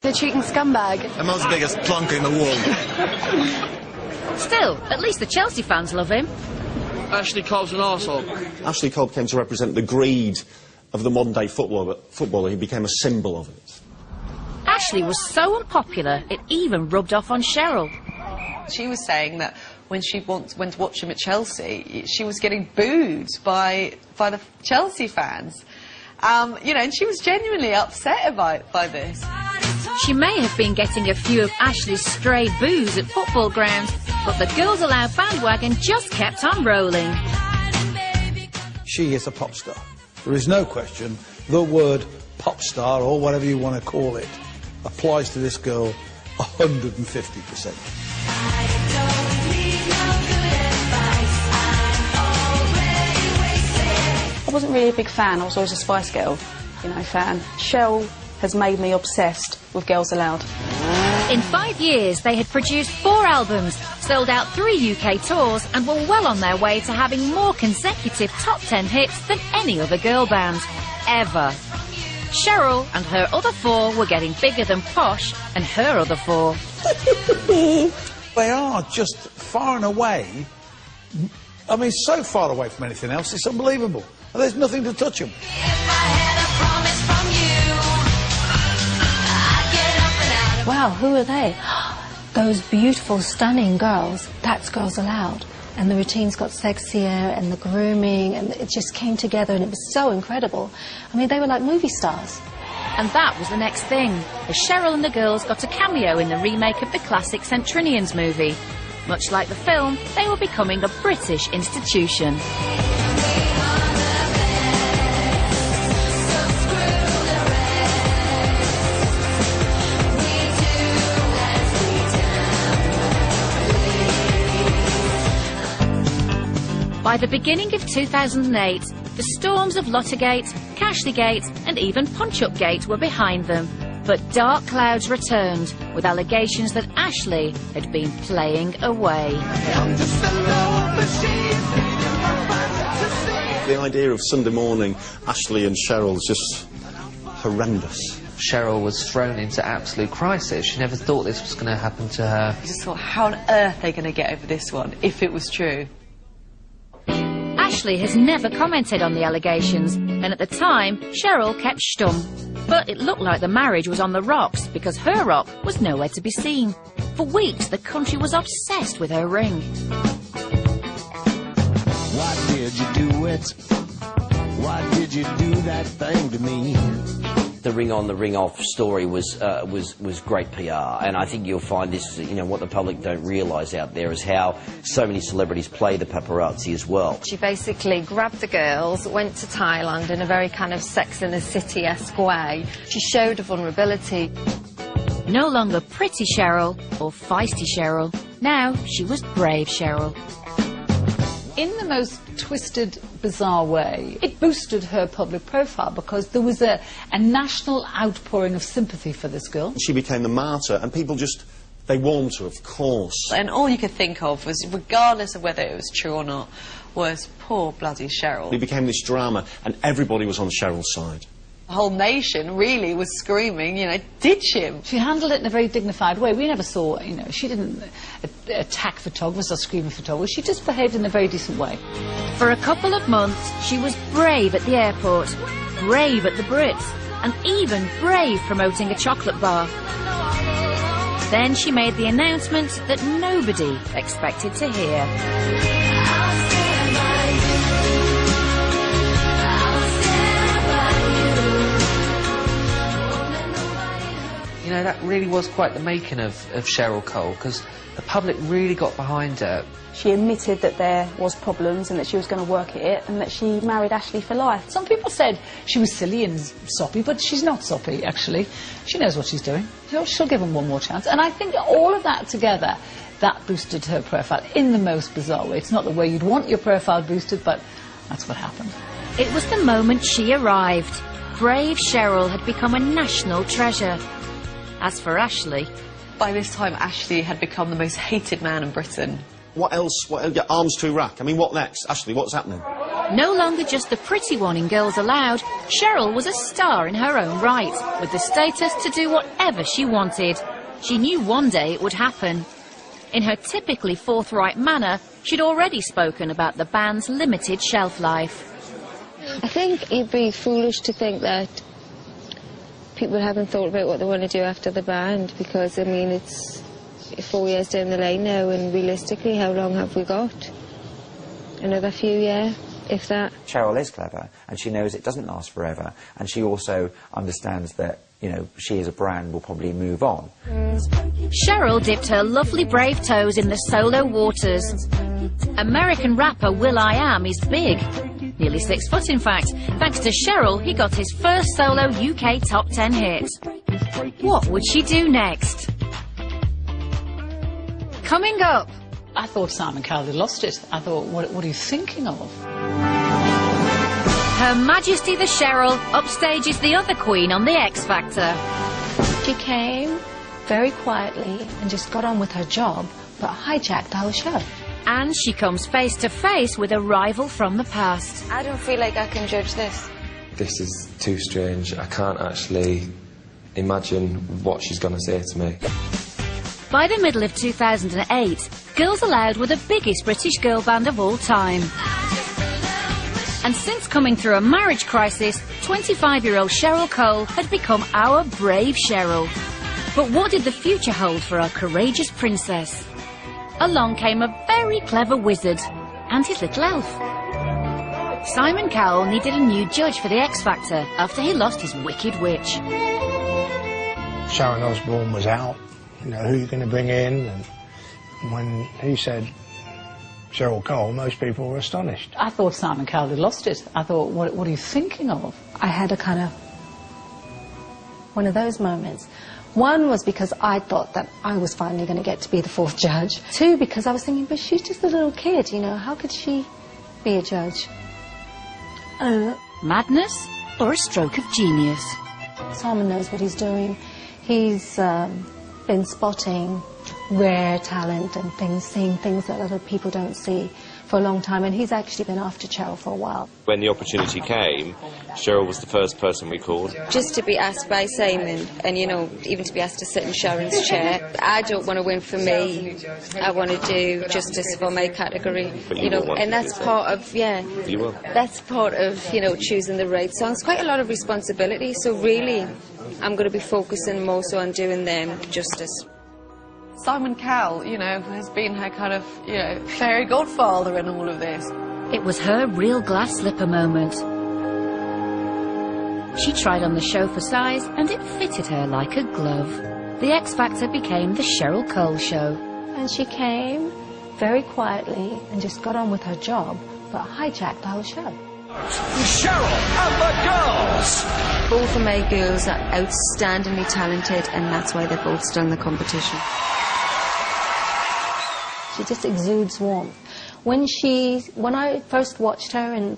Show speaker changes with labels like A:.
A: The cheating scumbag.
B: The most biggest plonk in the world.
C: Still, at least the Chelsea fans love him.
D: Ashley Cole's an arsehole.
E: Ashley Cole came to represent the greed of the modern-day footballer. He became a symbol of it.
C: Ashley was so unpopular, it even rubbed off on Cheryl.
F: She was saying that when she went to watch him at Chelsea, she was getting booed by the Chelsea fans. You know, and she was genuinely upset by this.
C: She may have been getting a few of Ashley's stray boos at football grounds, but the Girls Aloud bandwagon just kept on rolling.
G: She is a pop star. There is no question the word pop star, or whatever you want to call it, applies to this girl 150%.
A: I wasn't really a big fan. I was always a Spice Girl, fan. Cheryl has made me obsessed with Girls Aloud.
C: In 5 years, they had produced 4 albums, sold out 3 UK tours, and were well on their way to having more consecutive top 10 hits than any other girl band, ever. Cheryl and her other 4 were getting bigger than Posh and her other 4.
G: They are just far and away, I mean, so far away from anything else, it's unbelievable. And there's nothing to touch them.
H: Wow, who are they? Those beautiful, stunning girls. That's Girls Aloud. And the routines got sexier, and the grooming, and it just came together, and it was so incredible. I mean, they were like movie stars.
C: And that was the next thing, as Cheryl and the girls got a cameo in the remake of the classic Centrinians movie. Much like the film, they were becoming a British institution. By the beginning of 2008, the storms of Lottergate, Cashlygate and even Punch-Up-Gate were behind them. But dark clouds returned, with allegations that Ashley had been playing away.
E: The idea of Sunday morning, Ashley and Cheryl, was just horrendous.
I: Cheryl was thrown into absolute crisis. She never thought this was going to happen to her.
F: I just thought, how on earth are they going to get over this one, if it was true?
C: Ashley has never commented on the allegations, and at the time, Cheryl kept stum. But it looked like the marriage was on the rocks, because her rock was nowhere to be seen. For weeks, the country was obsessed with her ring.
J: Why did you do it? Why did you do that thing to me?
K: The ring on, the ring off story was great PR, and I think you'll find this, what the public don't realise out there is how so many celebrities play the paparazzi as well.
L: She basically grabbed the girls, went to Thailand in a very kind of Sex and the City-esque way. She showed a vulnerability.
C: No longer pretty Cheryl or feisty Cheryl. Now she was brave Cheryl.
M: In the most twisted, bizarre way, it boosted her public profile because there was a national outpouring of sympathy for this girl.
E: She became the martyr, and people they warmed to her, of course.
F: And all you could think of was, regardless of whether it was true or not, was poor bloody Cheryl.
E: It became this drama, and everybody was on Cheryl's side.
F: The whole nation really was screaming, ditch him.
M: She handled it in a very dignified way. We never saw, she didn't attack photographers or scream at photographers. She just behaved in a very decent way.
C: For a couple of months, she was brave at the airport, brave at the Brits, and even brave promoting a chocolate bar. Then she made the announcement that nobody expected to hear.
I: That really was quite the making of Cheryl Cole, because the public really got behind her.
A: She admitted that there was problems and that she was going to work at it, and that she married Ashley for life.
M: Some people said she was silly and soppy, but she's not soppy, actually. She knows what she's doing. She'll give him one more chance. And I think all of that together, that boosted her profile in the most bizarre way. It's not the way you'd want your profile boosted, but that's what happened.
C: It was the moment she arrived. Brave Cheryl had become a national treasure. As for Ashley...
F: By this time, Ashley had become the most hated man in Britain.
E: What else? Arms to rack. I mean, what next? Ashley, what's happening?
C: No longer just the pretty one in Girls Aloud, Cheryl was a star in her own right, with the status to do whatever she wanted. She knew one day it would happen. In her typically forthright manner, she'd already spoken about the band's limited shelf life.
N: I think it'd be foolish to think that people haven't thought about what they want to do after the band, because, I mean, it's 4 years down the lane now, and realistically, how long have we got? Another few, yeah, if that.
O: Cheryl is clever, and she knows it doesn't last forever, and she also understands that, you know, she as a brand will probably move on.
C: Cheryl dipped her lovely brave toes in the solo waters. American rapper will.i.am is big. Nearly 6 foot, in fact. Thanks to Cheryl, he got his first solo UK top 10 hit. What would she do next? Coming up.
M: I thought Simon Cowell had lost it. I thought, what are you thinking of?
C: Her Majesty the Cheryl upstages the other queen on the X Factor.
H: She came very quietly and just got on with her job, but hijacked our show.
C: And she comes face to face with a rival from the past.
N: I don't feel like I can judge this.
P: This is too strange. I can't actually imagine what she's going to say to me.
C: By the middle of 2008, Girls Aloud were the biggest British girl band of all time. And since coming through a marriage crisis, 25-year-old Cheryl Cole had become our brave Cheryl. But what did the future hold for our courageous princess? Along came a very clever wizard and his little elf. Simon Cowell needed a new judge for the X Factor after he lost his wicked witch.
Q: Sharon Osbourne was out. You know, who are you going to bring in? And when he said Cheryl Cole, most people were astonished.
M: I thought Simon Cowell had lost it. I thought, what are you thinking of?
H: I had a kind of one of those moments. One was because I thought that I was finally going to get to be the fourth judge. Two, because I was thinking, but she's just a little kid, you know, how could she be a judge?
C: Madness or a stroke of genius?
H: Simon knows what he's doing. He's been spotting rare talent and things, seeing things that other people don't see for a long time, and he's actually been after Cheryl for a while.
R: When the opportunity came, Cheryl was the first person we called.
N: Just to be asked by Simon, and, you know, even to be asked to sit in Sharon's chair. I don't want to win for me. I want to do justice for my category.
R: But you know,
N: and that's part of,
R: You will.
N: That's part of, you know, choosing the right songs. Quite a lot of responsibility, so really, I'm going to be focusing more so on doing them justice.
F: Simon Cowell, you know, has been her kind of, you know, fairy godfather in all of this.
C: It was her real glass slipper moment. She tried on the show for size and it fitted her like a glove. The X Factor became the Cheryl Cole Show.
H: And she came very quietly and just got on with her job, but hijacked our show.
J: Cheryl and the girls!
N: Both of my girls are outstandingly talented, and that's why they're both still in the competition.
H: She just exudes warmth. When I first watched her in